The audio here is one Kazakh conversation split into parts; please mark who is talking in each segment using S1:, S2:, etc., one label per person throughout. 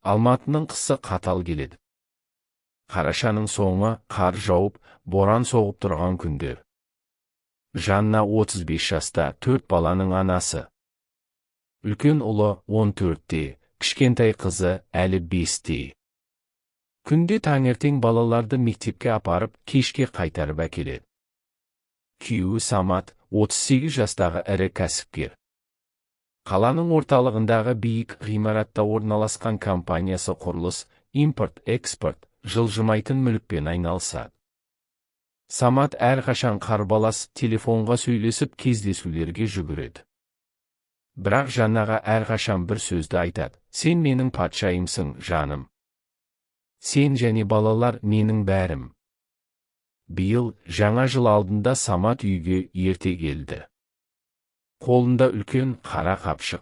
S1: Алматының қысы қатал келеді. Қарашаның соңы қар жауып, боран соғып тұрған күндер. Жанна 35 жаста, 4 баланың анасы. Үлкен ұлы 14-те, кішкентай қызы әлі 5-те. Күнде таңертең балаларды мектепке апарып, кешке қайтарып әкеледі. Күйеуі Самат 38 жастағы ірі кәсіпкер. Қаланың орталығындағы биік ғимаратта орналасқан компаниясы құрылыс, импорт, экспорт, жылжымайтын мүлікпен айналысады. Самат әрқашан қарбалас телефонға сөйлесіп кездесулерге жүгіреді. Бірақ Жаннаға әрқашан бір сөзді айтады: сен менің патшайымсың, жаным. Сен және балалар менің бәрім. Биыл жаңа жыл алдында Самат үйге ерте келді. Қолында үлкен қара қапшық.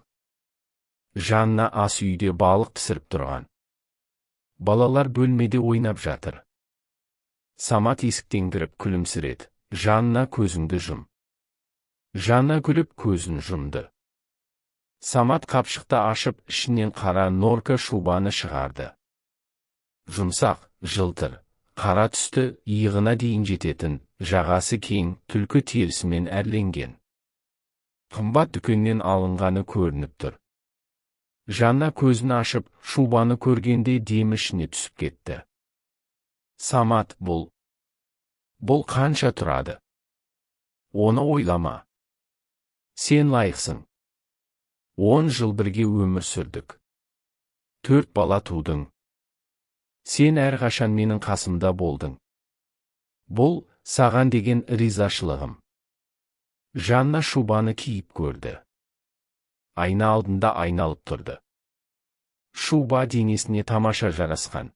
S1: Жанна ас үйде балық пісіріп тұрған. Балалар бөлмеде ойнап жатыр. Самат есіктен кіріп күлімсіреді: Жанна, көзіңді жұм. Жанна күліп көзін жұмды. Самат қапшықты ашып, ішінен қара норка шубаны шығарды. Жұмсақ, жылтыр, қара түсті, иығына дейін жететін, жағасы кең, түлкі терісімен әрленген. Қымбат дүкеннен алынғаны көрініп тұр. Жанна көзін ашып, шубаны көргенде демі ішіне түсіп кетті. Самат, бұл қанша тұрады? Оны ойлама. Сен лайықсың. 10 жыл бірге өмір сүрдік. 4 бала тудың. Сен әрқашан менің қасымда болдың. Бұл саған деген ризашылығым. Жанна шубаны киіп көрді. Айна алдында айналып тұрды. Шуба денесіне тамаша жарасқан.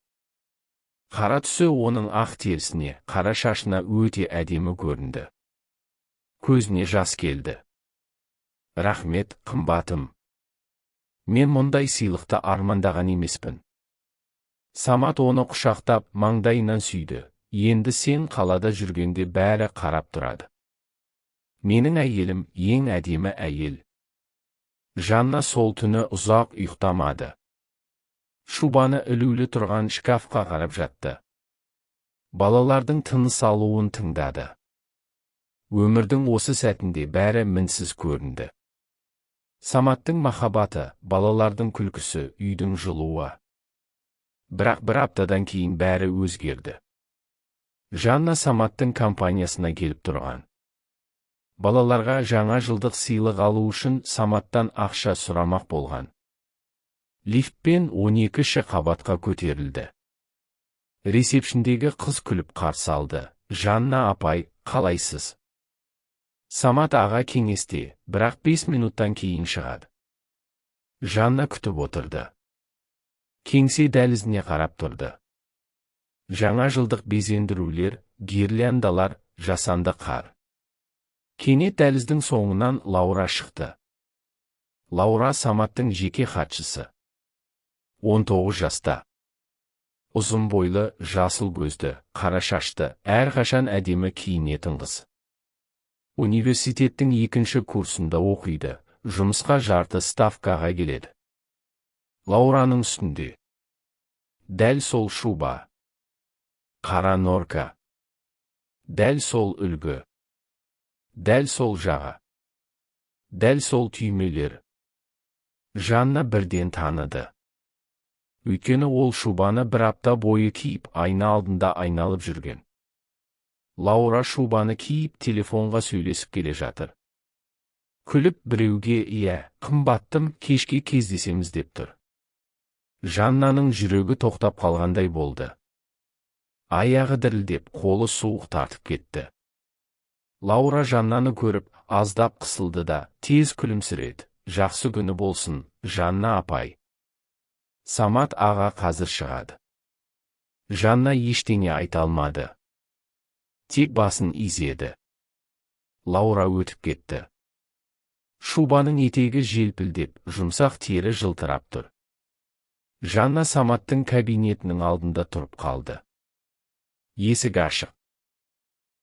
S1: Қара түсі оның ақ терісіне, қара шашына өте әдемі көрінді. Көзіне жас келді. Рахмет, қымбатым. Мен мұндай сыйлықты армандаған емеспін. Самат оны құшақтап, маңдайынан сүйді. Енді сен қалада жүргенде бәрі қарап тұрады. Менің әйелім ең әдемі әйел. Жанна сол түні ұзақ ұйықтамады. Шубаны ілулі тұрған шкафқа қарап жатты. Балалардың тыныс алуын тыңдады. Өмірдің осы сәтінде бәрі мінсіз көрінді. Саматтың махаббаты, балалардың күлкісі, үйдің жылуы. Бірақ бір аптадан кейін бәрі өзгерді. Жанна Саматтың компаниясына келіп тұрған. Балаларға жаңа жылдық сыйлық алу үшін Саматтан ақша сұрамақ болған. Лифтпен 12-ші қабатқа көтерілді. Ресепшндегі қыз күліп қарсы алды. Жанна апай, қалайсыз? Самат аға кеңесте, бірақ 5 минуттан кейін шығады. Жанна күтіп отырды. Кеңсе дәлізіне қарап тұрды. Жаңа жылдық безендірулер, гирляндалар, жасанды қар. Кенет дәліздің соңынан Лаура шықты. Лаура Саматтың жеке хатшысы. 19 жаста. Ұзын бойлы, жасыл көзді, қара шашты, әрқашан әдемі киінетін қыз. Университеттің 2-ші курсында оқиды, жұмысқа жарты ставкаға келеді. Лаураның үстінде дәл сол шуба. Қара норка. Дәл сол үлгі. Дәл сол жаға. Дәл сол түймелер. Жанна бірден таныды. Өйткені ол шубаны бір апта бойы киіп, айна алдында айналып жүрген. Лаура шубаны киіп телефонға сөйлесіп келе жатыр. Күліп біреуге: «Иә, қымбаттым, кешке кездесеміз» деп тұр. Жаннаның жүрегі тоқтап қалғандай болды. Аяғы дірілдеп, қолы суық тартып кетті. Лаура Жаннаны көріп, аздап қысылды да, тез күлімсіреді. «Жақсы күні болсын, Жанна апай. Самат аға қазір шығады». Жанна ештеңе айта алмады. Тек басын изеді. Лаура өтіп кетті. Шубаның етегі желпілдеп, жұмсақ тері жылтырап тұр. Жанна Саматтың кабинетінің алдында тұрып қалды. Есік ашық.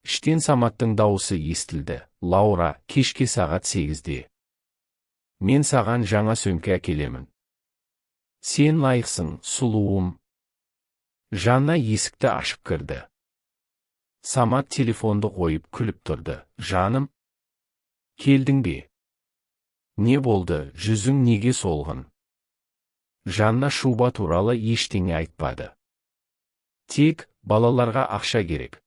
S1: Іштен Саматтың дауысы естілді: «Лаура, кешке сағат 8-де. Мен саған жаңа сөмке әкелемін. Сен лайықсың, сұлуым. Жанна есікті ашып кірді. Самат телефонды қойып күліп тұрды. Жаным, келдің бе? Не болды, жүзің неге солғын? Жанна шуба туралы ештеңе айтпады. Тек, балаларға ақша керек.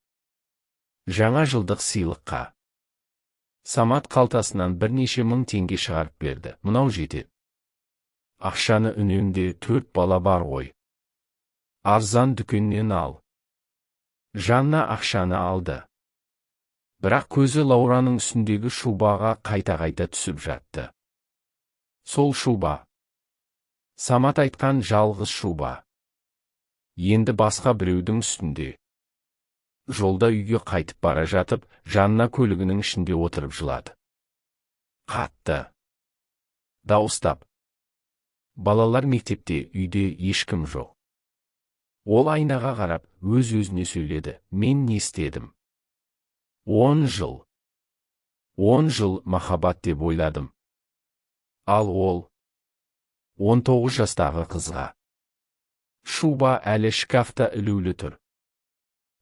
S1: Жаңа жылдық сыйлыққа. Самат қалтасынан бірнеше мың теңге шығарып берді. Мынау жетеді. Ақшаны үнемде 4 бала бар ғой. Арзан дүкеннен ал. Жанна ақшаны алды. Бірақ көзі Лаураның үстіндегі шубаға қайта-қайта түсіп жатты. Сол шуба. Самат айтқан жалғыз шуба. Енді басқа біреудің үстінде. Жолда үйге қайтып бара жатып, Жанна көлігінің ішінде отырып жылады. Қатты. Дауыстап. Балалар мектепте, үйде ешкім жоқ. Ол айнаға қарап, өз-өзіне сөйледі. Мен не істедім? 10 жыл. 10 жыл махаббат деп ойладым. Ал ол 19 жастағы қызға. Шуба әлі шкафта ілулі тұр.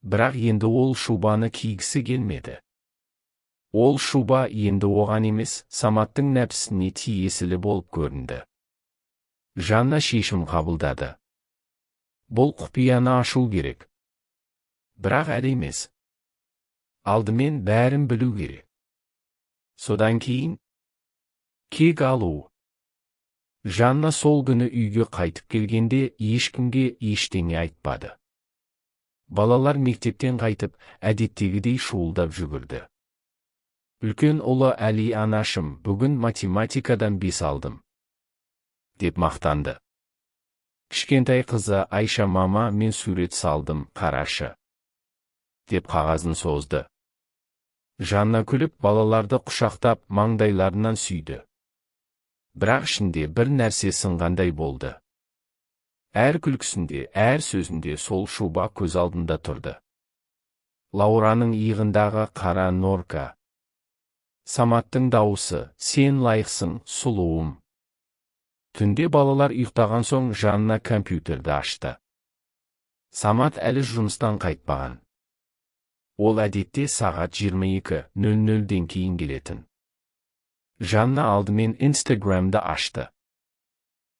S1: Бірақ енді ол шубаны кигісі келмеді. Ол шуба енді оған емес, Саматтың нәпсісіне тиесілі болып көрінді. Жанна шешім қабылдады. Бұл құпияны ашу керек. Бірақ әлі емес. Алдымен бәрін білу керек. Содан кейін кек алу. Жанна сол күні үйге қайтып келгенде ешкімге ештеңе айтпады. Балалар мектептен қайтып, әдеттегідей шуылдап жүгірді. Үлкен ұлы Әли: анашым, бүгін математикадан 5 алдым, деп мақтанды. Кішкентай қызы Айша: мама, мен сурет салдым, қарашы, деп қағазын созды. Жанна күліп, балаларды құшақтап, маңдайларынан сүйді. Бірақ ішінде бір нәрсе сынғандай болды. Әр күлкісінде, әр сөзінде сол шуба көз алдында тұрды. Лаураның иығындағы қара норка. Саматтың дауысы: сен лайықсың, сұлуым. Түнде балалар ұйықтаған соң Жанна компьютерді ашты. Самат әлі жұмыстан қайтпаған. Ол әдетте сағат 22:00-ден кейін келетін. Жанна алдымен Instagram'ды ашты.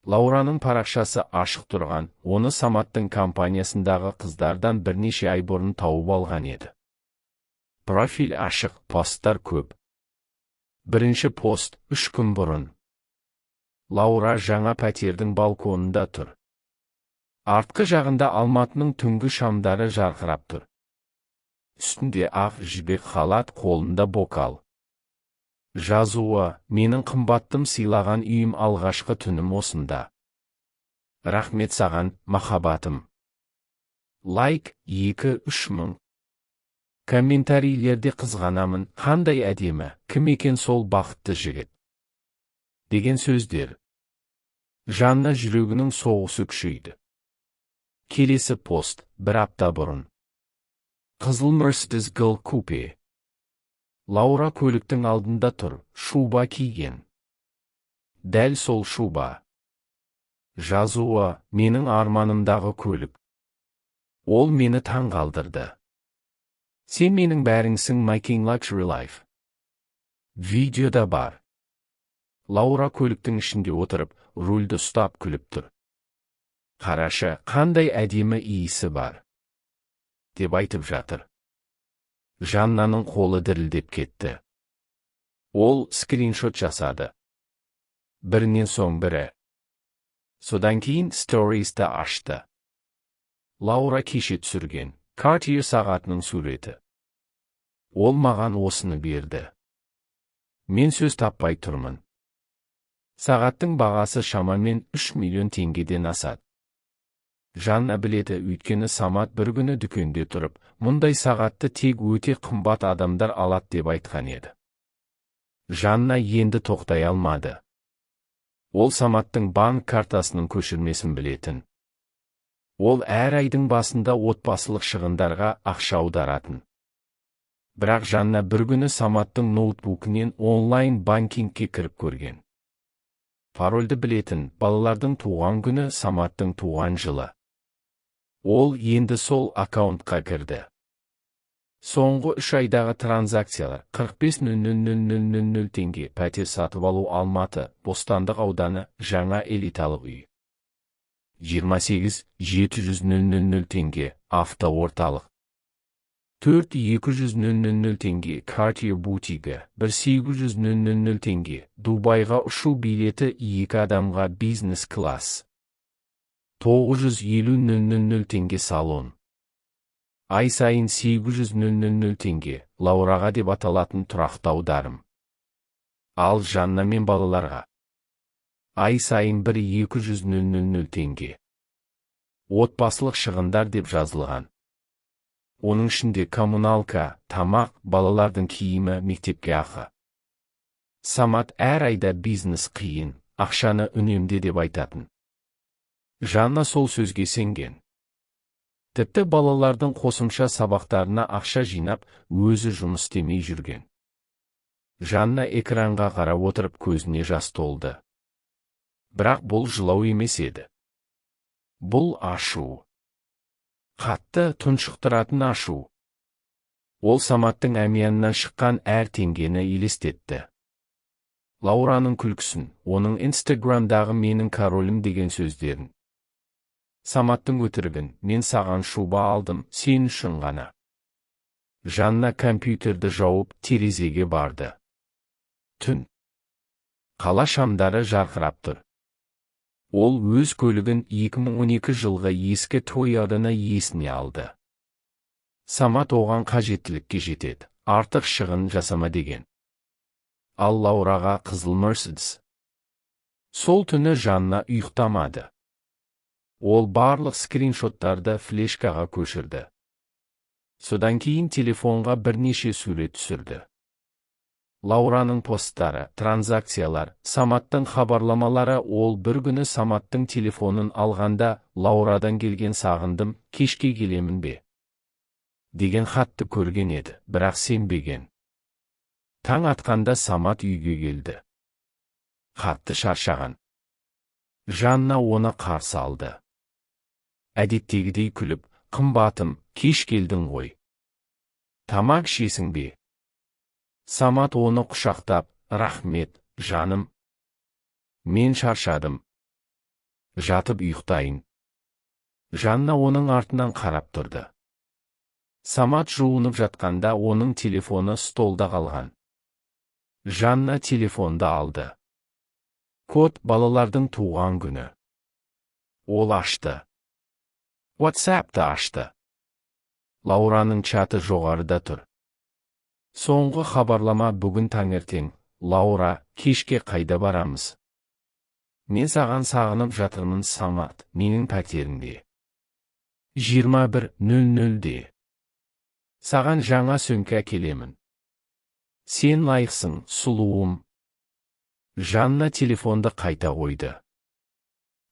S1: Лаураның парақшасы ашық тұрған, оны Саматтың компаниясындағы қыздардан бірнеше ай бұрын тауып алған еді. Профиль ашық, посттар көп. Бірінші пост 3 күн бұрын. Лаура жаңа пәтердің балконында тұр. Артқы жағында Алматының түнгі шамдары жарқырап тұр. Үстінде ақ жібек халат, қолында бокал. Жазуы: менің қымбаттым, сыйлаған үйім, алғашқы түнім осында. Рахмет саған, махаббатым. Лайк: 2-3 мың. Комментарийлерде: қызғанамын, қандай әдемі, кім екен сол бақытты жігіт, деген сөздер. Жанна жүрегінің соғысы күшейді. Келесі пост 1 апта бұрын. Қызыл Mercedes G купе. Лаура көліктің алдында тұр, шуба киген. Дәл сол шуба. Жазуы: менің арманымдағы көлік. Ол мені таң қалдырды. Сен менің бәріңсің, Making Luxury Life. Видеода бар. Лаура көліктің ішінде отырып, рульді ұстап күліп тұр. Қарашы, қандай әдемі иісі бар, деп айтып жатыр. Жаннаның қолы дірілдеп кетті. Ол скриншот жасады. Бірінен соң бірі. Содан кейін Stories'ті ашты. Лаура кеше түсірген Cartier сағатының суреті. Ол маған осыны берді. Мен сөз таппай тұрмын. Сағаттың бағасы шамамен 3 миллион теңгеден асады. Жанна біледі, өйткені Самат бір күні дүкенде тұрып, мұндай сағатты тек өте қымбат адамдар алады деп айтқан еді. Жанна енді тоқтай алмады. Ол Саматтың банк картасының көшірмесін білетін. Ол әр айдың басында отбасылық шығындарға ақша аударатын. Бірақ Жанна бір күні Саматтың ноутбукінен онлайн банкингке кіріп көрген. Парольді білетін балалардың туған күні Саматтың туған жылы. Ол енді сол аккаунтқа кірді. Соңғы 3 айдағы транзакциялар 45.000 теңге пәтер сатып алу Алматы, Бостандық ауданы, жаңа элиталық үй. 28.700.00 теңге автоорталық. 4.200.00 теңге Cartier бутигі, 1.800.00 теңге Дубайға ұшу билеті 2 адамға бизнес класс. 950.00 теңге салон. Ай сайын 800.00 теңге Лаураға деп аталатын тұрақты аударым. Ал Жанна мен балаларға ай сайын 1.200.00 теңге. Отбасылық шығындар деп жазылған. Оның ішінде коммуналка, тамақ, балалардың киімі, мектепке ақы. Самат әр айда бизнес қиын, ақшаны үнемде деп айтатын. Жанна сол сөзге сенген. Тіпті балалардың қосымша сабақтарына ақша жинап, өзі жұмыс істемей жүрген. Жанна экранға қарап отырып көзіне жас толды. Бірақ бұл жылау емес еді. Бұл ашу. Қатты тұншықтыратын ашу. Ол Саматтың әмиянынан шыққан әр теңгені елестетті. Лаураның күлкісін, оның Инстаграмдағы менің королім деген сөздерін. Саматтың өтірігін, мен саған шуба алдым, сен үшін ғана. Жанна компьютерді жауып, терезеге барды. Түн. Қала шамдары жарқырап тұр. Ол өз көлігін 2012 жылғы ескі Toyota'ны есіне алды. Самат оған қажеттілікке жетеді, артық шығын жасама деген. Ал Лаураға қызыл Mercedes. Сол түні Жанна ұйықтамады. Ол барлық скриншоттарды флешкаға көшірді. Содан кейін телефонға бірнеше сурет түсірді. Лаураның посттары, транзакциялар, Саматтың хабарламалары. Ол бір күні Саматтың телефонын алғанда, Лаурадан келген сағындым, кешке келемін бе? деген хатты көрген еді, бірақ сенбеген. Таң атқанда Самат үйге келді. Хатты шаршаған. Жанна оны қарсы алды. Әдеттегідей күліп, қымбатым, кеш келдің ғой. Тамақ ішесің бе? Самат оны құшақтап, рахмет, жаным. Мен шаршадым. Жатып ұйықтайын. Жанна оның артынан қарап тұрды. Самат жуынып жатқанда оның телефоны столда қалған. Жанна телефонды алды. Код балалардың туған күні. Ол ашты. WhatsApp'ты ашты. Лаураның чаты жоғарыда тұр. Соңғы хабарлама бүгін таңертең. Лаура, кешке қайда барамыз? Мен саған сағынып жатырмын Самат, менің пәтерімде. 21:00-де. Саған жаңа сөмке келемін. Сен лайықсың, сұлуым. Жанна телефонды қайта қойды.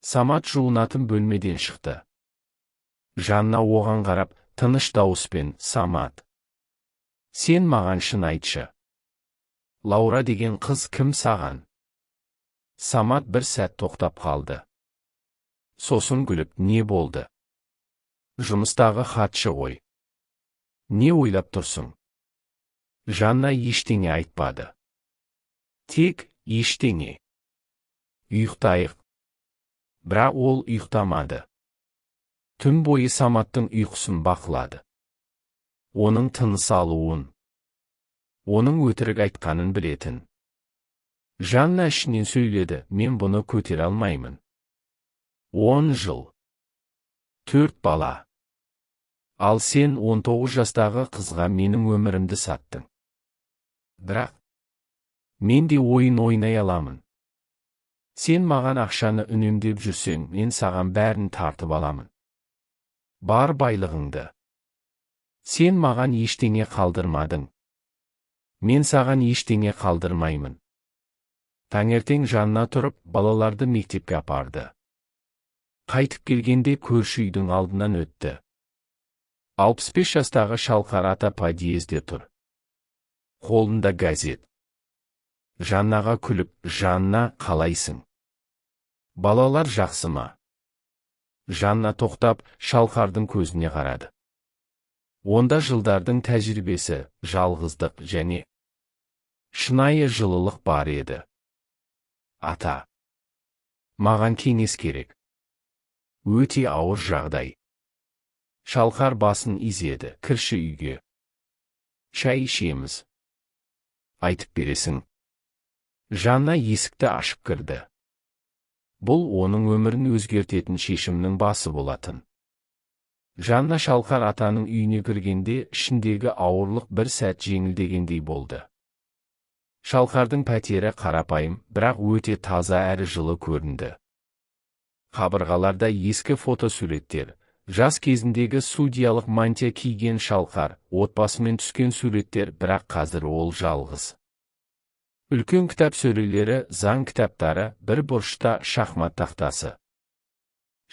S1: Самат жуынатын бөлмеден шықты. Жанна оған қарап, тыныш дауыспен, Самат. Сен маған шын айтшы. Лаура деген қыз кім саған? Самат бір сәт тоқтап қалды. Сосын күліп, не болды? Жұмыстағы хатшы ғой. Не ойлап тұрсың? Жанна ештеңе айтпады. Тек, ештеңе. Ұйықтайық. Бірақ ол ұйықтамады. Түн бойы Саматтың ұйқысын бақылады. Оның тыныс алуын. Оның өтірік айтқанын білетін. Жанна ішінен сөйледі, мен бұны көтере алмаймын. 10 жыл. 4 бала. Ал сен 19 жастағы қызға менің өмірімді саттың. Бірақ мен де ойын ойнай аламын. Сен маған ақшаны үнемдеп жүрсең, мен саған бәрін тартып аламын. Бар байлығыңды. Сен маған ештеңе қалдырмадың. Мен саған ештеңе қалдырмаймын. Таңертең Жанна тұрып, балаларды мектепке апарды. Қайтып келгенде көрші үйдің алдынан өтті. 65 жастағы шалқар ата подъезде тұр. Қолында газет. Жаннаға күліп, Жанна, қалайсың? Балалар жақсы ма? Жанна тоқтап, Шалқардың көзіне қарады. Онда жылдардың тәжірибесі, жалғыздық және шынайы жылылық бар еді. Ата, маған кеңес керек. Өте ауыр жағдай. Шалқар басын изеді. Кірші үйге. Шай ішеміз. Айтып бересің. Жанна есікті ашып кірді. Бұл оның өмірін өзгертетін шешімнің басы болатын. Жанна Шалқар атаның үйіне кіргенде ішіндегі ауырлық бір сәт жеңілдегендей болды. Шалқардың пәтері қарапайым, бірақ өте таза әрі жылы көрінді. Қабырғаларда ескі фотосуреттер, жас кезіндегі судьялық мантия киген Шалқар, отбасымен түскен суреттер, бірақ қазір ол жалғыз. Үлкен кітап сөрелері, заң кітаптары, бір бұрышта шахмат тақтасы.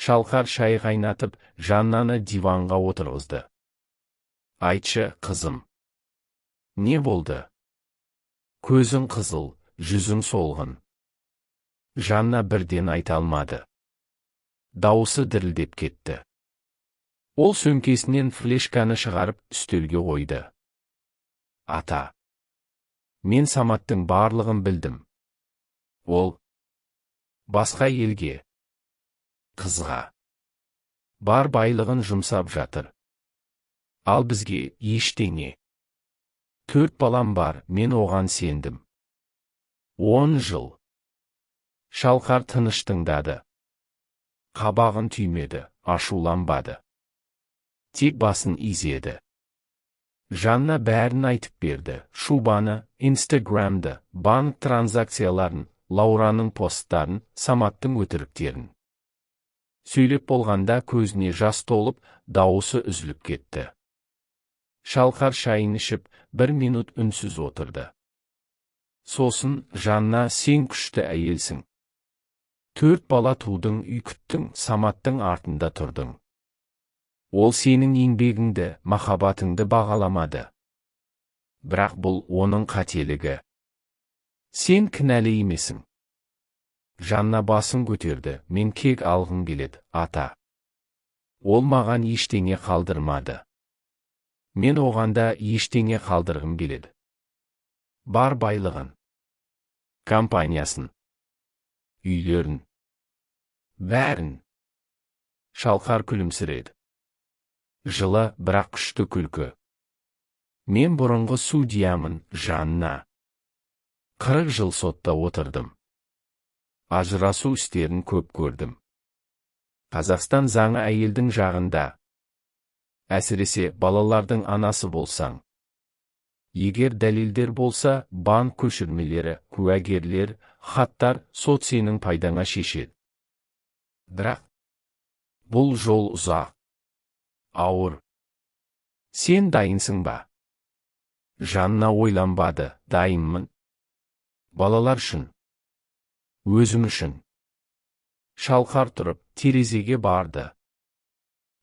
S1: Шалқар шай қайнатып, Жаннаны диванға отырғызды. Айтшы, қызым. Не болды? Көзің қызыл, жүзің солғын. Жанна бірден айта алмады. Дауысы дірілдеп кетті. Ол сөмкесінен флешканы шығарып, үстелге қойды. Ата. Мен Саматтың барлығын білдім. Ол басқа елге, қызға, бар байлығын жұмсап жатыр. Ал бізге ештеңе. 4 балам бар, мен оған сендім. 10 жыл. Шалқар тыныш тыңдады. Қабағын түймеді, ашуланбады. Тек басын изеді. Жанна бәрін айтып берді. Шубаны, Инстаграмды, банк транзакцияларын, Лаураның посттарын, Саматтың өтіріктерін. Сөйлеп болғанда көзіне жас толып, дауысы үзіліп кетті. Шалқар шайын ішіп, 1 минут үнсіз отырды. Сосын, Жанна, сен күшті әйелсің. 4 бала тудың, үй күттің, Саматтың артында тұрдың. Ол сенің еңбегіңді, махаббатыңды бағаламады. Бірақ бұл оның қателігі. Сен кінәлі емесің. Жанна басын көтерді. Мен кек алғым келеді, ата. Ол маған ештеңе қалдырмады. Мен оғанда ештеңе қалдырғым келеді. Бар байлығын, компаниясын, үйлерін, бәрін. Шалқар күлімсіреді. Жылы, бірақ күшті күлкі. Мен бұрынғы судьямын, Жанна. 40 жыл сотта отырдым. Ажырасу істерін көп көрдім. Қазақстан заңы әйелдің жағында. Әсіресе балалардың анасы болсаң. Егер дәлелдер болса, банк көшірмелері, куәгерлер, хаттар, сот сенің пайдаңа шешеді. Бірақ бұл жол ұзақ. Ауыр. Сен дайынсың ба? Жанна ойланбады. Дайынмын. Балалар үшін. Өзім үшін. Шалқар тұрып, терезеге барды.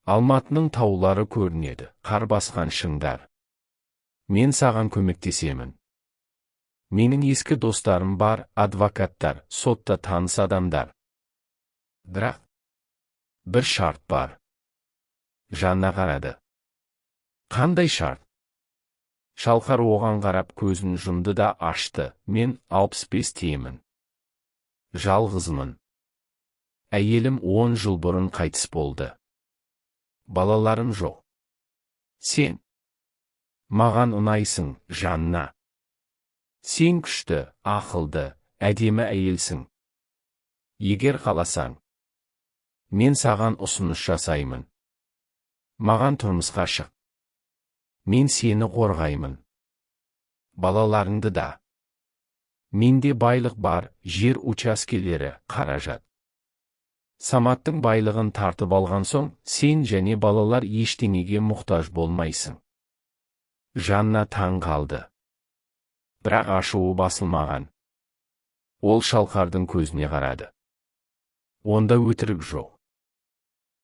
S1: Алматының таулары көрінеді, қар басқан шыңдар. Мен саған көмектесемін. Менің ескі достарым бар, адвокаттар, сотта таныс адамдар. Бірақ бір шарт бар. Жанна қарады. Қандай шарт? Шалқар оған қарап көзін жұмды да ашты. Мен 65 тиемін. Жалғызмын. Әйелім 10 жыл бұрын қайтыс болды. Балаларым жоқ. Сен маған ұнайсың, Жанна. Сен күшті, ақылды, әдемі әйелсің. Егер қаласаң, мен саған ұсыныс жасаймын. Маған тұрмысқа шық. Мен сені қорғаймын. Балаларыңды да. Менде байлық бар, жер учаскелері, қаражат. Саматтың байлығын тартып алған соң, сен және балалар ештеңеге мұқтаж болмайсың. Жанна таң қалды. Бірақ ашуы басылмаған. Ол Шалқардың көзіне қарады. Онда өтірік жоқ.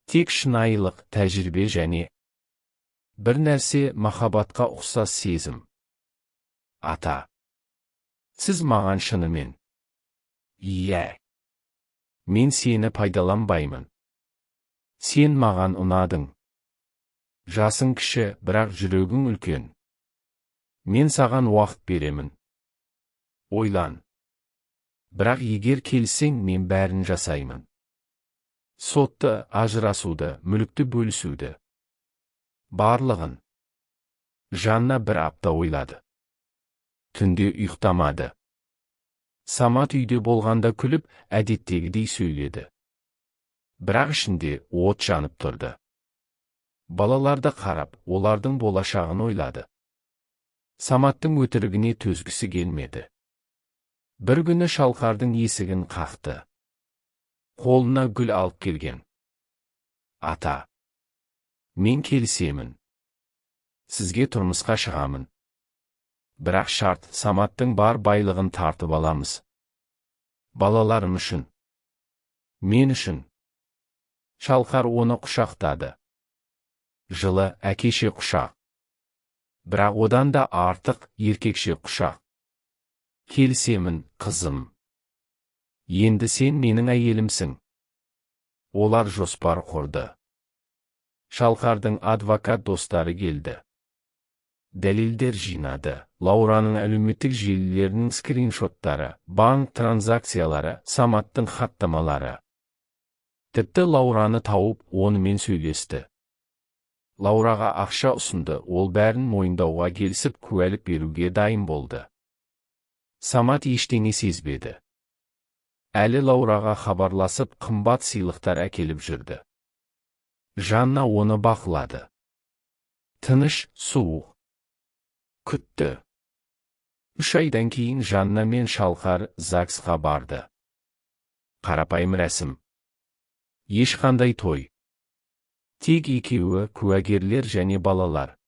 S1: Тек шынайылық, тәжірибе және бір нәрсе, махаббатқа ұқсас сезім. Ата. Сіз маған шынымен. Иә. Мен сені пайдаланбаймын. Сен маған ұнадың. Жасың кіші, бірақ жүрегің үлкен. Мен саған уақыт беремін. Ойлан. Бірақ егер келсең, мен бәрін жасаймын. Сотты, ажырасуды, мүлікті бөлісуді. Барлығын. Жанна бір апта ойлады. Түнде ұйықтамады. Самат үйде болғанда күліп, әдеттегідей сөйледі. Бірақ ішінде от жанып тұрды. Балаларды қарап, олардың болашағын ойлады. Саматтың өтірігіне төзгісі келмеді. Бір күні Шалқардың есігін қақты. Қолына гүл алып келген. Ата, мен келісемін. Сізге тұрмысқа шығамын. Бірақ шарт, Саматтың бар байлығын тартып аламыз. Балаларым үшін. Мен үшін. Шалқар оны құшақтады. Жылы, әкеше құшақ. Бірақ одан да артық, еркекше құшақ. Келісемін, қызым. Енді сен менің әйелімсің. Олар жоспар құрды. Шалқардың адвокат достары келді. Дәлелдер жинады. Лаураның әлеуметтік желілерінің скриншоттары, банк транзакциялары, Саматтың хаттамалары. Тіпті Лаураны тауып, онымен сөйлесті. Лаураға ақша ұсынды, ол бәрін мойындауға келісіп, куәлік беруге дайын болды. Самат ештеңе сезбеді. Әлі Лаураға хабарласып, қымбат сыйлықтар әкеліп жүрді. Жанна оны бақылады. Тыныш, суық. Күтті. 3 айдан кейін Жанна мен Шалқар ЗАГСқа барды. Қарапайым рәсім. Ешқандай той. Тек екеуі, куәгерлер және балалар.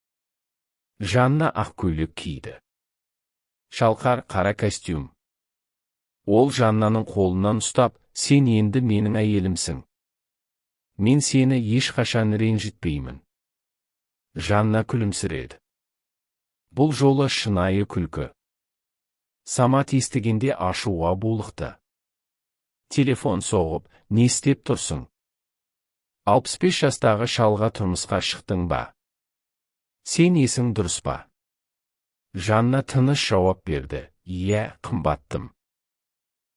S1: Жанна ақ көйлек киді. Шалқар қара костюм. Ол Жаннаның қолынан ұстап, сен енді менің әйелімсің. Мен сені ешқашан ренжітпеймін. Жанна күлімсіреді. Бұл жолы шынайы күлкі. Самат естігенде ашуға булықты. Телефон соғып, не істеп тұрсың? 65 жастағы шалға тұрмысқа шықтың ба? Сен есің дұрыс па? Жанна тыныш жауап берді. Иә, қымбаттым.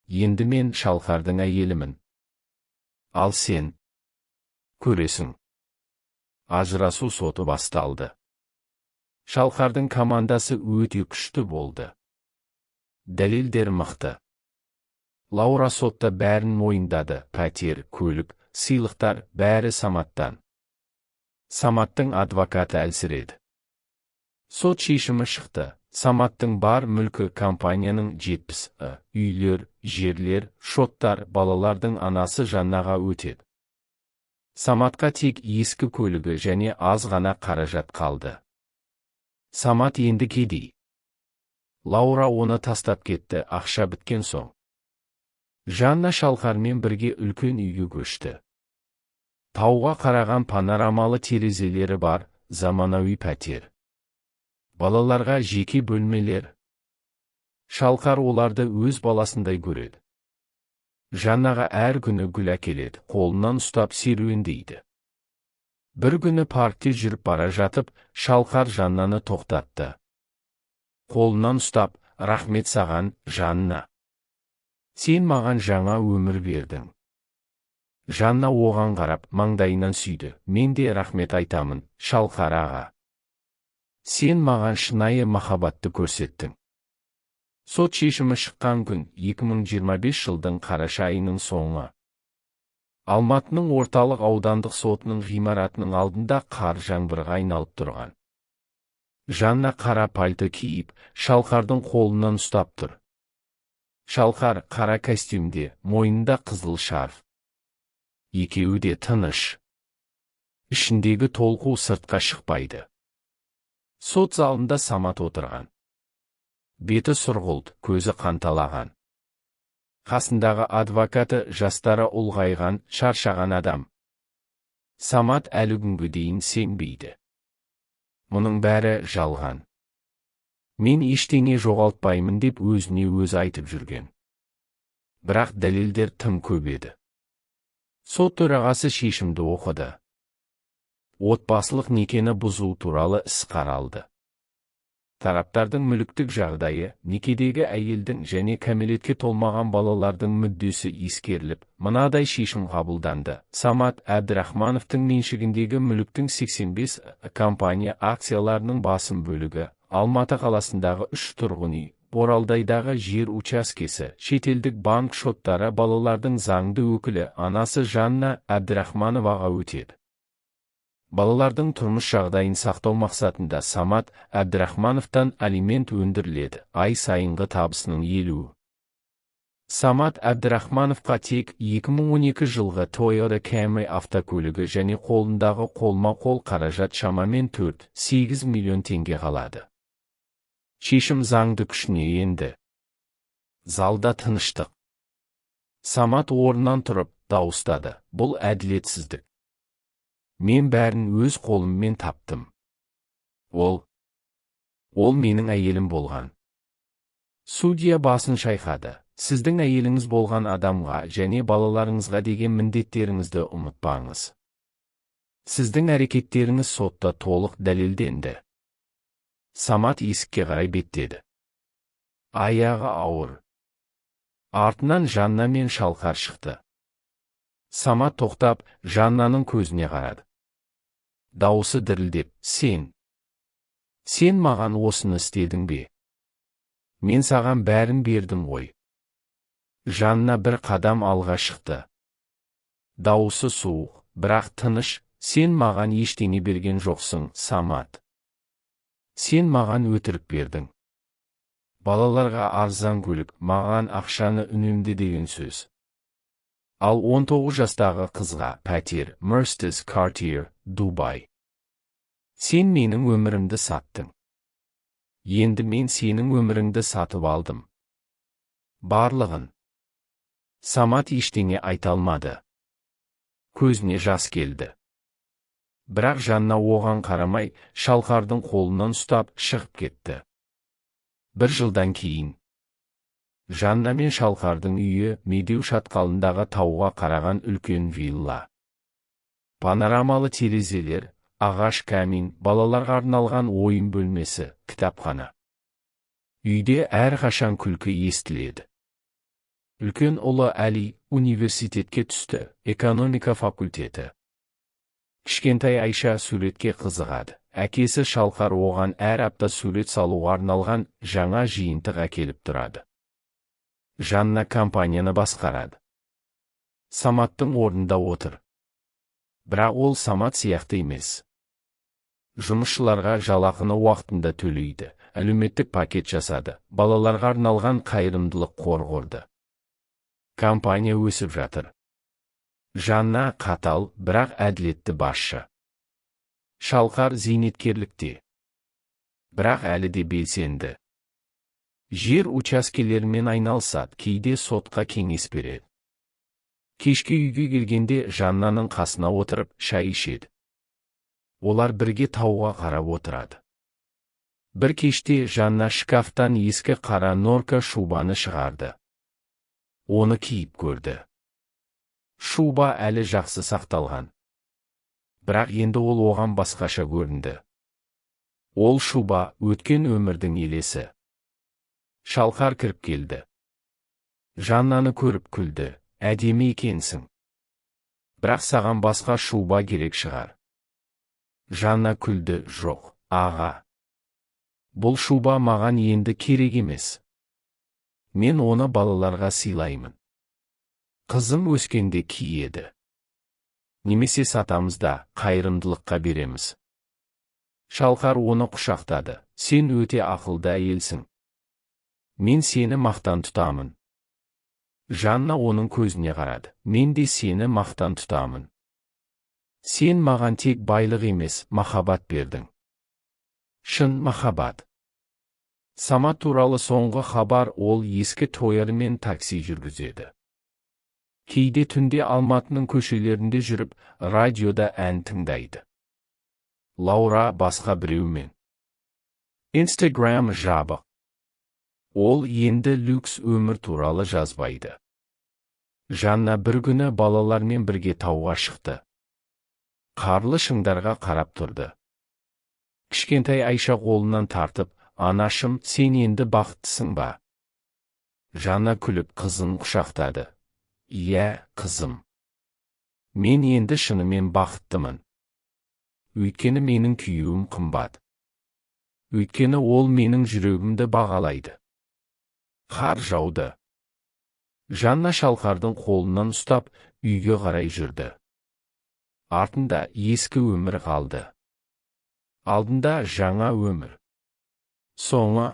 S1: Енді мен Шалқардың әйелімін. Ал сен? Көресің. Ажырасу соты басталды. Шалқардың командасы өте күшті болды. Дәлелдер мықты. Лаура сотта бәрін мойындады. Пәтер, көлік, сыйлықтар, бәрі Саматтан. Саматтың адвокаты әлсіреді. Сот шешімі шықты. Саматтың бар мүлкі компанияның 70 үйлер, жерлер, шоттар, балалардың анасы Жаннаға өтеді. Саматқа тек ескі көлігі және аз ғана қаражат қалды. Самат енді кедей. Лаура оны тастап кетті, ақша біткен соң. Жанна Шалқармен бірге үлкен үйге көшті. Тауға қараған панорамалы терезелері бар, заманауи пәтер. Балаларға жеке бөлмелер. Шалқар оларды өз баласындай көреді. Жаннаға әр күні гүл әкеледі, қолынан ұстап серуендейді. Бір күні паркте жүріп бара жатып, Шалқар Жаннаны тоқтатты. Қолынан ұстап, рахмет саған, Жанна. Сен маған жаңа өмір бердің. Жанна оған қарап, маңдайынан сүйді. Мен де рахмет айтамын, Шалқар аға. Сен маған шынайы махаббатты көрсеттің. Сот шешімі шыққан күн 2025 жылдың қараша айының соңы. Алматының орталық аудандық сотының ғимаратының алдында қар жаңбырға айналып тұрған. Жанна қара пальто киіп, Шалқардың қолынан ұстап тұр. Шалқар қара костюмде, мойнында қызыл шарф. Екеуі де тыныш. Ішіндегі толқу сыртқа шықпайды. Сот залында Самат отырған. Беті сұрғылт, көзі қанталаған. Қасындағы адвокаты жастары ұлғайған, шаршаған адам. Самат әлі күнге дейін сенбейді. Мұның бәрі жалған. Мен ештеңе жоғалтпаймын деп өзіне өзі айтып жүрген. Бірақ дәлелдер тым көп еді. Сот төрағасы шешімді оқыды. Отбасылық некені бұзу туралы іс қаралды. Тараптардың мүліктік жағдайы, некедегі әйелдің және кәмелетке толмаған балалардың мүддесі ескеріліп, мынадай шешім қабылданды. Самат Әбдірахмановтың меншігіндегі мүліктің 85 компания акцияларының басым бөлігі, Алматы қаласындағы 3 тұрғын үй, Боралдайдағы жер учаскесі, шетелдік банк шоттары балалардың заңды өкілі анасы Жанна Әбдірахмановаға өтеді. Балалардың тұрмыс жағдайын сақтау мақсатында Самат Әбдірахмановтан алимент өндіріледі. Ай сайынғы табысының 50. Самат Әбдірахмановқа тек 2012 жылғы Toyota Camry автокөлігі және қолындағы қолма-қол қаражат шамамен 4-8 миллион теңге қалады. Шешім заңды күшіне енді. Залда тыныштық. Самат орнынан тұрып, дауыстады. Бұл әділетсіздік. Мен бәрін өз қолыммен таптым. Ол менің әйелім болған. Судья басын шайқады. Сіздің әйеліңіз болған адамға және балаларыңызға деген міндеттеріңізді ұмытпаңыз. Сіздің әрекеттеріңіз сотта толық дәлелденді. Самат есікке қарай беттеді. Аяғы ауыр. Артынан Жанна мен Шалқар шықты. Самат тоқтап, Жаннаның көзіне қарады. Дауысы дірілдеп, сен маған осыны істедің бе? Мен саған бәрін бердім ғой. Жанна бір қадам алға шықты. Дауысы суық, бірақ тыныш, сен маған ештеңе берген жоқсың, Самат. Сен маған өтірік бердің. Балаларға арзан көлік, маған ақшаны үнемде деген сөз. Ал 19 жастағы қызға пәтер, Mercedes Cartier, Дубай. Сен менің өмірімді саттың. Енді мен сенің өміріңді сатып алдым. Барлығын. Самат ештеңе айта алмады. Көзіне жас келді. Бірақ Жанна оған қарамай, Шалқардың қолынан ұстап шығып кетті. Бір жылдан кейін. Жанна мен Шалқардың үйі Медеу шатқалындағы тауға қараған үлкен вилла. Панорамалы терезелер, ағаш камин, балаларға арналған ойын бөлмесі, кітапхана. Үйде әрқашан күлкі естіледі. Үлкен ұлы Әли университетке түсті, экономика факультеті. Кішкентай Айша суретке қызығады. Әкесі Шалқар оған әр апта сурет салуға арналған жаңа жиынтық әкеліп тұрады. Жанна компанияны басқарады. Саматтың орнында отыр. Бірақ ол Самат сияқты емес. Жұмысшыларға жалақыны уақытында төлейді, әлеуметтік пакет жасады, балаларға арналған қайырымдылық қор құрды. Компания өсіп жатыр. Жанна қатал, бірақ әділетті басшы. Шалқар зейнеткерлікте. Бірақ әлі де белсенді. Жер учаскелерімен айналысады, кейде сотқа кеңес береді. Кешке үйге келгенде Жаннаның қасына отырып шай ішеді. Олар бірге тауға қарап отырады. Бір кеште Жанна шкафтан ескі қара норка шубаны шығарды. Оны киіп көрді. Шуба әлі жақсы сақталған. Бірақ енді ол оған басқаша көрінді. Ол шуба өткен өмірдің елесі. Шалқар кіріп келді. Жаннаны көріп күлді. Әдемі екенсің. Бірақ саған басқа шуба керек шығар. Жанна күлді. Жоқ, аға. Бұл шуба маған енді керек емес. Мен оны балаларға сыйлаймын. Қызым өскенде киеді. Немесе сатамыз да қайырымдылыққа береміз. Шалқар оны құшақтады. Сен өте ақылды әйелсің. Мен сені мақтан тұтамын. Жанна оның көзіне қарады. Мен де сені мақтан тұтамын. Сен маған тек байлық емес, махаббат бердің. Шын махаббат. Самат туралы соңғы хабар: ол ескі Toyota-мен такси жүргізеді. Кейде түнде Алматының көшелерінде жүріп, радиода ән тыңдайды. Лаура басқа біреумен. Instagram жабық. Ол енді люкс өмір туралы жазбайды. Жанна бір күні балалармен бірге тауға шықты. Қарлы шыңдарға қарап тұрды. Кішкентай Айша қолынан тартып, «Анашым, сен енді бақыттысың ба?» Жанна күліп қызын құшақтады. «Иә, қызым. Мен енді шынымен бақыттымын. Өйткені менің күйеуім қымбат. Өйткені ол менің жүрегімді бағалайды». Қар жауды. Жанна шалқардың қолынан ұстап, үйге қарай жүрді. Артында ескі өмір қалды. Алдында жаңа өмір. Соңы